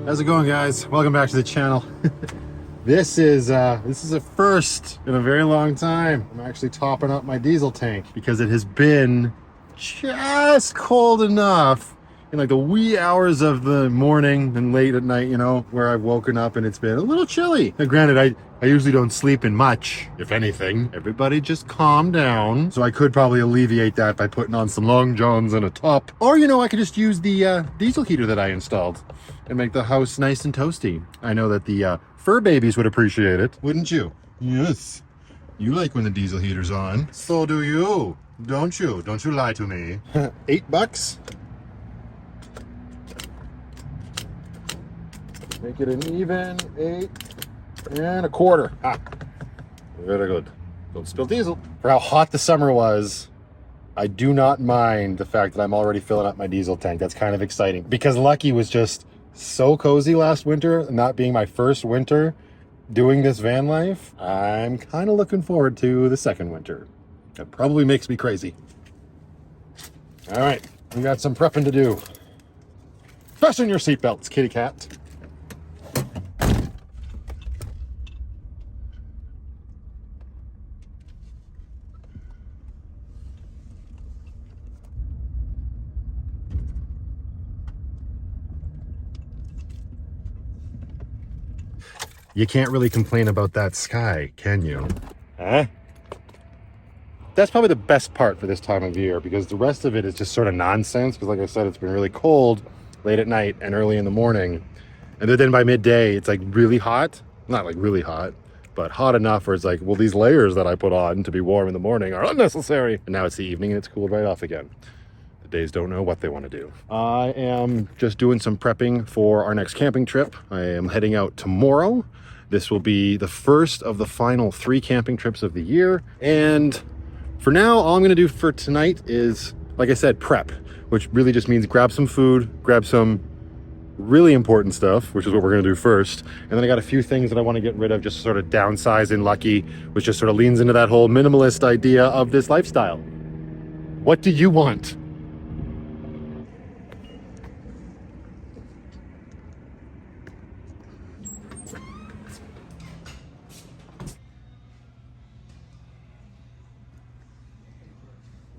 How's it going, guys? Welcome back to the channel. This is a first in a very long time. I'm actually topping up my diesel tank because it has been just cold enough in like the wee hours of the morning and late at night, you know, where I've woken up and it's been a little chilly. Now, granted, I usually don't sleep in much, if anything. Everybody just calm down. So I could probably alleviate that by putting on some long johns and a top. Or, you know, I could just use the diesel heater that I installed and make the house nice and toasty. I know that the fur babies would appreciate it, wouldn't you? Yes. You like when the diesel heater's on. So do you, don't you? Don't you lie to me. $8. Make it an even 8 1/4. Ha. Very good. Don't spill diesel. For how hot the summer was, I do not mind the fact that I'm already filling up my diesel tank. That's kind of exciting because Lucky was just so cozy last winter, not being my first winter doing this van life. I'm kind of looking forward to the second winter. That probably makes me crazy. All right, we got some prepping to do. Fasten your seatbelts, kitty cat. You can't really complain about that sky, can you? Huh? That's probably the best part for this time of year because the rest of it is just sort of nonsense because like I said, it's been really cold late at night and early in the morning. And then by midday, it's like really hot. Not like really hot, but hot enough where it's like, well, these layers that I put on to be warm in the morning are unnecessary. And now it's the evening and it's cooled right off again. The days don't know what they want to do. I am just doing some prepping for our next camping trip. I am heading out tomorrow. This will be the first of the final 3 camping trips of the year. And for now, all I'm gonna do for tonight is, like I said, prep, which really just means grab some food, grab some really important stuff, which is what we're gonna do first. And then I got a few things that I wanna get rid of, just sort of downsize in Lucky, which just sort of leans into that whole minimalist idea of this lifestyle. What do you want?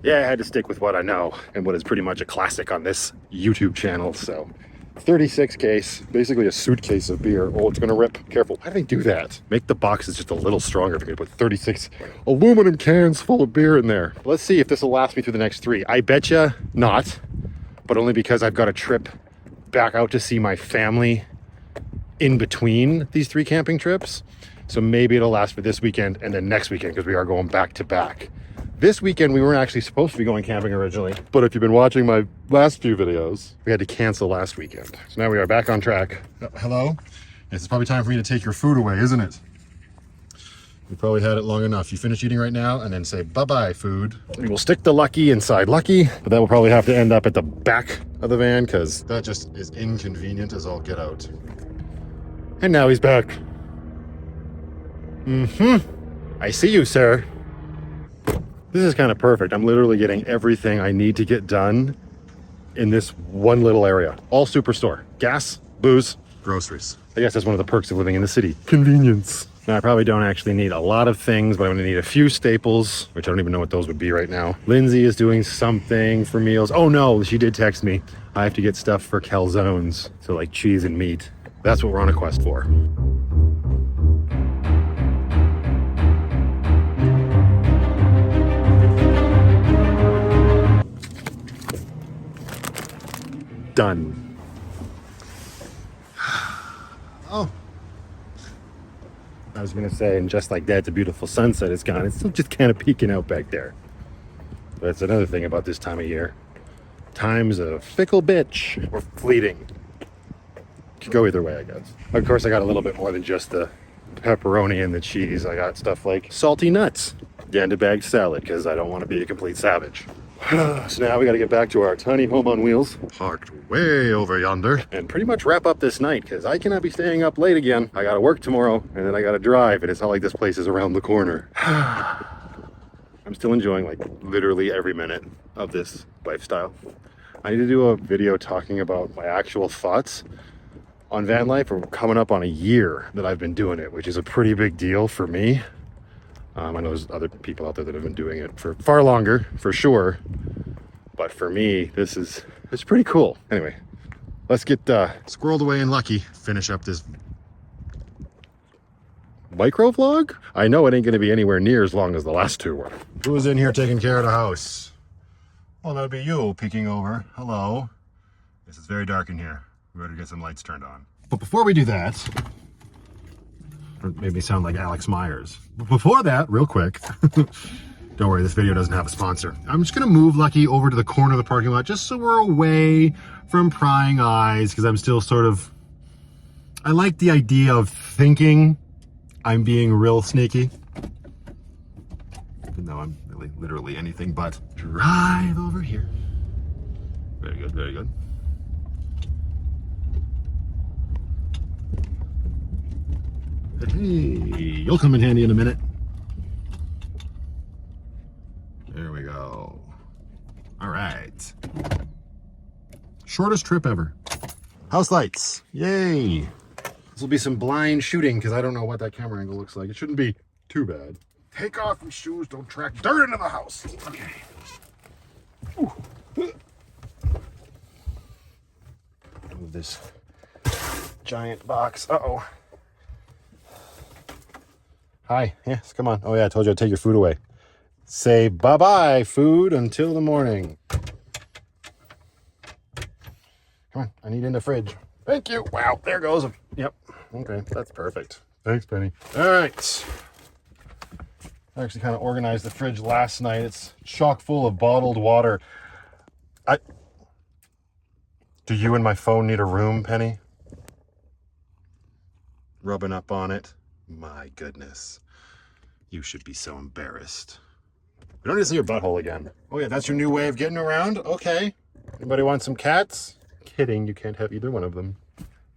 Yeah, I had to stick with what I know and what is pretty much a classic on this YouTube channel. So 36 case, basically a suitcase of beer. Oh, it's gonna rip. Careful. Why do they do that? Make the boxes just a little stronger if you're gonna put 36 aluminum cans full of beer in there. Let's see if this will last me through the next 3. I betcha not, but only because I've got a trip back out to see my family in between these 3 camping trips. So maybe it'll last for this weekend and then next weekend because we are going back to back. This weekend, we weren't actually supposed to be going camping originally, but if you've been watching my last few videos, we had to cancel last weekend. So now we are back on track. Hello? Yes, it's probably time for me to take your food away, isn't it? You probably had it long enough. You finish eating right now and then say bye-bye, food. We will stick the Lucky inside Lucky, but that will probably have to end up at the back of the van because that just is inconvenient as all get out. And now he's back. I see you, sir. This is kind of perfect. I'm literally getting everything I need to get done in this one little area. All superstore. Gas, booze, groceries. I guess that's one of the perks of living in the city. Convenience. Now, I probably don't actually need a lot of things, but I'm gonna need a few staples, which I don't even know what those would be right now. Lindsay is doing something for meals. Oh no, she did text me. I have to get stuff for calzones, so like cheese and meat. That's what we're on a quest for. Done. Oh. I was gonna say, and just like that, the beautiful sunset is gone. It's still just kind of peeking out back there. But that's another thing about this time of year. Time's a fickle bitch, or fleeting. Could go either way, I guess. Of course, I got a little bit more than just the pepperoni and the cheese. I got stuff like salty nuts and a bagged salad, because I don't want to be a complete savage. So now we got to get back to our tiny home on wheels, parked way over yonder, and pretty much wrap up this night because I cannot be staying up late again. I got to work tomorrow and then I got to drive, and it's not like this place is around the corner. I'm still enjoying like literally every minute of this lifestyle. I need to do a video talking about my actual thoughts on Vanlife. We're coming up on a year that I've been doing it, which is a pretty big deal for me. I know there's other people out there that have been doing it for far longer, for sure. But for me, it's pretty cool. Anyway, let's get squirreled away and lucky. Finish up this micro vlog. I know it ain't going to be anywhere near as long as the last two were. Who's in here taking care of the house? Well, that'd be you peeking over. Hello. This is very dark in here. We better get some lights turned on. But before we do that, it made me sound like Alex Myers. But before that, real quick, don't worry, this video doesn't have a sponsor. I'm just gonna move Lucky over to the corner of the parking lot just so we're away from prying eyes, because I'm still sort of, I like the idea of thinking I'm being real sneaky. Even though I'm really literally anything but. Drive over here. Very good, very good. Hey, you'll come in handy in a minute. There we go. All right. Shortest trip ever. House lights. Yay. This will be some blind shooting because I don't know what that camera angle looks like. It shouldn't be too bad. Take off your shoes. Don't track dirt into the house. Okay. Move this giant box. Uh-oh. Hi. Yes, come on. Oh, yeah, I told you I'd take your food away. Say bye-bye, food, until the morning. Come on, I need in the fridge. Thank you. Wow, there goes. Yep. Okay, that's perfect. Thanks, Penny. All right. I actually kind of organized the fridge last night. It's chock full of bottled water. Do you and my phone need a room, Penny? Rubbing up on it. My goodness. You should be so embarrassed. We don't need to see your butthole again. Oh yeah, that's your new way of getting around? Okay. Anybody want some cats? Kidding, you can't have either one of them.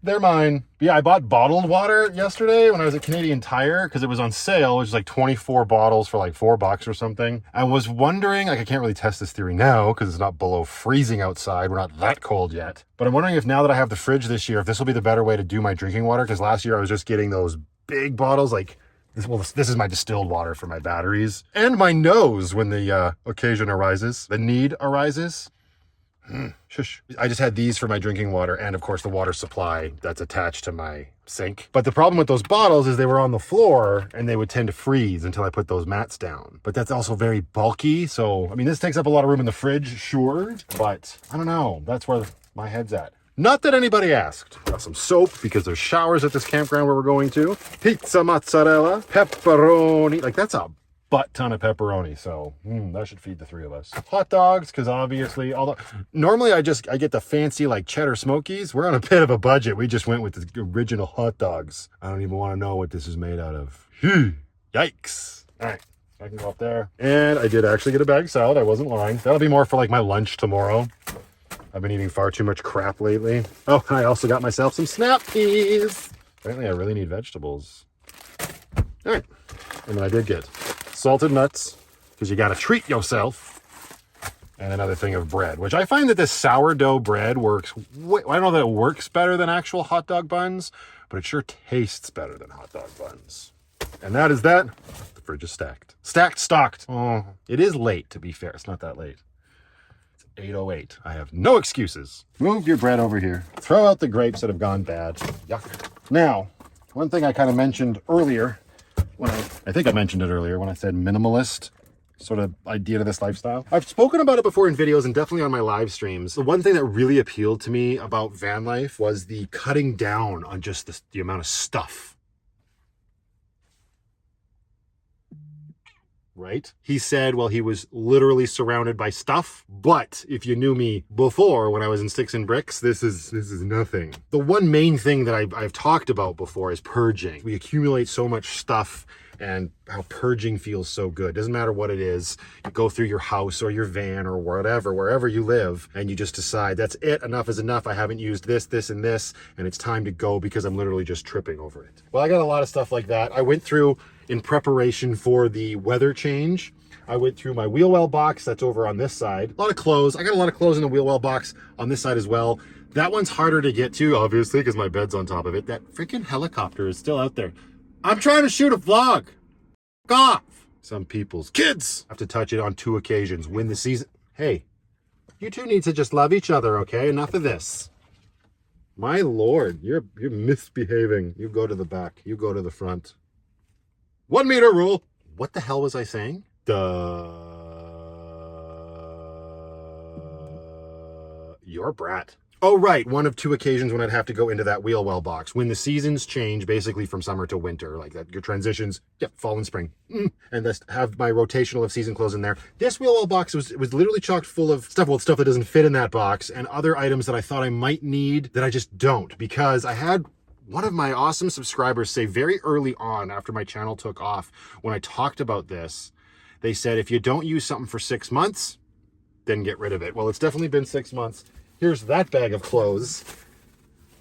They're mine. But yeah, I bought bottled water yesterday when I was at Canadian Tire because it was on sale, which is like 24 bottles for like $4 or something. I was wondering, like I can't really test this theory now because it's not below freezing outside. We're not that cold yet. But I'm wondering if now that I have the fridge this year, if this will be the better way to do my drinking water, because last year I was just getting those big bottles like this. Well, this is my distilled water for my batteries and my nose when the occasion arises, the need arises. Shush. I just had these for my drinking water and of course the water supply that's attached to my sink. But the problem with those bottles is they were on the floor and they would tend to freeze until I put those mats down. But that's also very bulky. So, I mean, this takes up a lot of room in the fridge, sure. But I don't know. That's where my head's at. Not that anybody asked. Got some soap because there's showers at this campground where we're going to. Pizza mozzarella, pepperoni. Like that's a butt ton of pepperoni, so that should feed the three of us. Hot dogs, because obviously, although normally I get the fancy like cheddar smokies. We're on a bit of a budget. We just went with the original hot dogs. I don't even want to know what this is made out of. Yikes. All right, I can go up there. And I did actually get a bag salad. I wasn't lying. That'll be more for like my lunch tomorrow. I've been eating far too much crap lately. Oh, and I also got myself some snap peas. Apparently I really need vegetables. All right, and then I did get salted nuts, because you got to treat yourself, and another thing of bread, which I find that this sourdough bread works. I don't know that it works better than actual hot dog buns, but it sure tastes better than hot dog buns. And that is that. The fridge is stacked. Stocked. Oh, it is late, to be fair. It's not that late. It's 8:08. I have no excuses. Move your bread over here. Throw out the grapes that have gone bad. Yuck. Now, one thing I kind of mentioned earlier, I think I mentioned it earlier when I said minimalist sort of idea to this lifestyle. I've spoken about it before in videos and definitely on my live streams. The one thing that really appealed to me about van life was the cutting down on just the amount of stuff. Right? He said, well, he was literally surrounded by stuff, but if you knew me before when I was in Sticks and Bricks, this is nothing. The one main thing that I've talked about before is purging. We accumulate so much stuff and how purging feels so good. Doesn't matter what it is. You go through your house or your van or wherever you live, and you just decide that's it, enough is enough. I haven't used this, and this, and it's time to go because I'm literally just tripping over it. Well, I got a lot of stuff like that. I went through in preparation for the weather change. I went through my wheel well box that's over on this side. A lot of clothes. I got a lot of clothes in the wheel well box on this side as well. That one's harder to get to, obviously, because my bed's on top of it. That freaking helicopter is still out there. I'm trying to shoot a vlog. F*** off. Some people's kids have to touch it on 2 occasions. When the season... Hey, you two need to just love each other, okay? Enough of this. My lord, you're misbehaving. You go to the back. You go to the front. 1 meter rule. What the hell was I saying? Your brat. Oh, right. One of 2 occasions when I'd have to go into that wheel well box. When the seasons change, basically from summer to winter, like that, your transitions, fall and spring. And let's have my rotational of season clothes in there. This wheel well box was literally chocked full of stuff, well, stuff that doesn't fit in that box, and other items that I thought I might need that I just don't, because I had one of my awesome subscribers say very early on after my channel took off, when I talked about this, they said, if you don't use something for 6 months, then get rid of it. Well, it's definitely been 6 months. Here's that bag of clothes.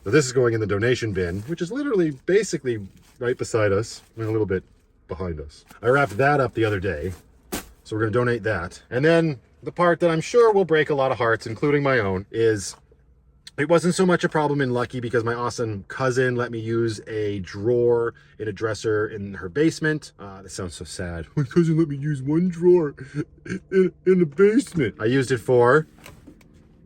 So this is going in the donation bin, which is literally basically right beside us, and a little bit behind us. I wrapped that up the other day, so we're going to donate that. And then the part that I'm sure will break a lot of hearts, including my own, is it wasn't so much a problem in Lucky because my awesome cousin let me use a drawer in a dresser in her basement. That sounds so sad. My cousin let me use one drawer in the basement. I used it for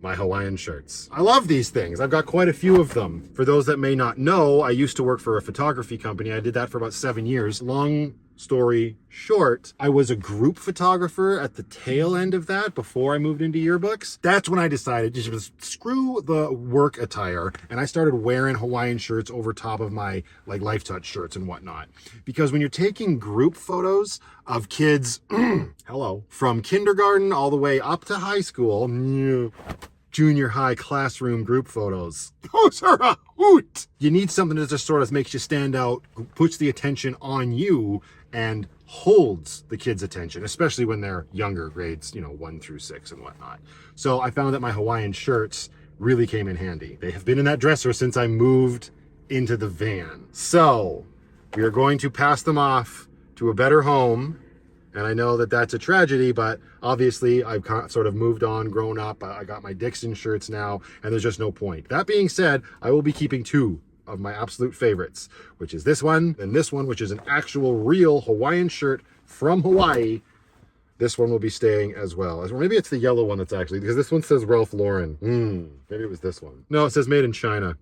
my Hawaiian shirts. I love these things. I've got quite a few of them. For those that may not know, I used to work for a photography company. I did that for about 7 years. Long story short, I was a group photographer at the tail end of that before I moved into yearbooks. That's when I decided to just screw the work attire, and I started wearing Hawaiian shirts over top of my like Life Touch shirts and whatnot. Because when you're taking group photos of kids, hello, from kindergarten all the way up to high school, junior high classroom group photos. Those are a hoot! You need something that just sort of makes you stand out, puts the attention on you, and holds the kids' attention, especially when they're younger grades, 1 through 6 and whatnot. So I found that my Hawaiian shirts really came in handy. They have been in that dresser since I moved into the van. So we are going to pass them off to a better home. And I know that that's a tragedy, but obviously I've sort of moved on, grown up. I got my Dixon shirts now, and there's just no point. That being said, I will be keeping 2 of my absolute favorites, which is this one and this one, which is an actual real Hawaiian shirt from Hawaii. This one will be staying as well. Or maybe it's the yellow one that's actually, because this one says Ralph Lauren. Maybe it was this one. No, it says made in China.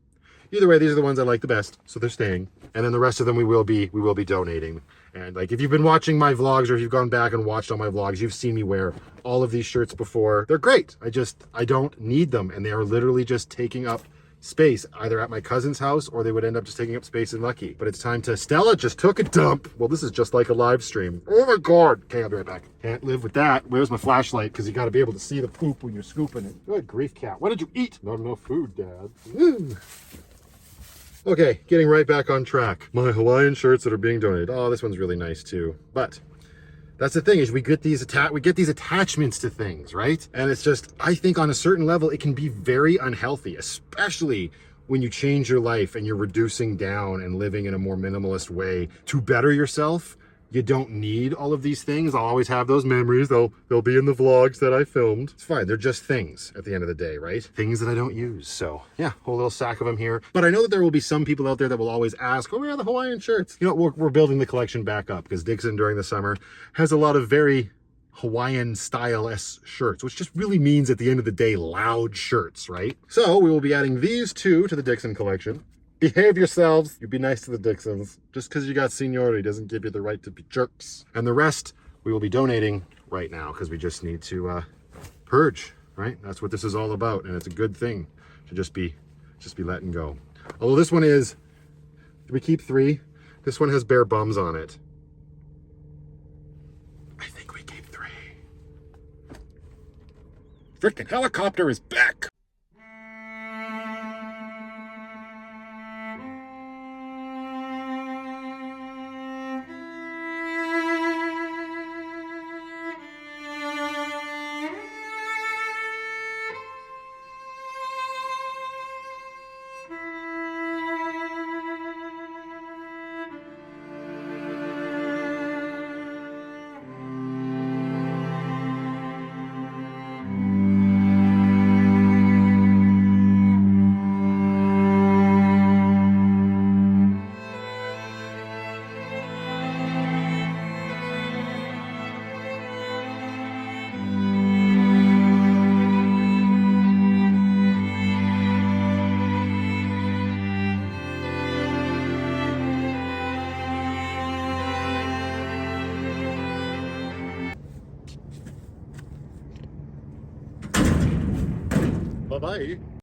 Either way, these are the ones I like the best, so they're staying. And then the rest of them we will be donating. And like, if you've been watching my vlogs, or if you've gone back and watched all my vlogs, you've seen me wear all of these shirts before. They're great. I don't need them, and they are literally just taking up space, either at my cousin's house, or they would end up just taking up space in Lucky. But it's time to... Stella just took a dump. Well, this is just like a live stream. Oh my God. Okay, I'll be right back. Can't live with that. Where's my flashlight? Because you got to be able to see the poop when you're scooping it. Good grief, cat. What did you eat? Not enough food, Dad. Okay, getting right back on track. My Hawaiian shirts that are being donated. Oh, this one's really nice too. But that's the thing, is we get these attachments to things, right? And it's just, I think on a certain level, it can be very unhealthy, especially when you change your life and you're reducing down and living in a more minimalist way to better yourself. You don't need all of these things. I'll always have those memories. They'll be in the vlogs that I filmed. It's fine. They're just things at the end of the day, right? Things that I don't use. So yeah, whole little sack of them here. But I know that there will be some people out there that will always ask, oh, where are the Hawaiian shirts? We're building the collection back up because Dixon during the summer has a lot of very Hawaiian style-esque shirts, which just really means at the end of the day, loud shirts, right? So we will be adding these 2 to the Dixon collection. Behave yourselves. You be nice to the Dixons. Just because you got seniority doesn't give you the right to be jerks. And the rest we will be donating right now because we just need to purge, right? That's what this is all about, and it's a good thing to just be letting go. Although this one is, do we keep 3? This one has bare bums on it. I think we keep 3. Frickin' helicopter is back. Bye-bye.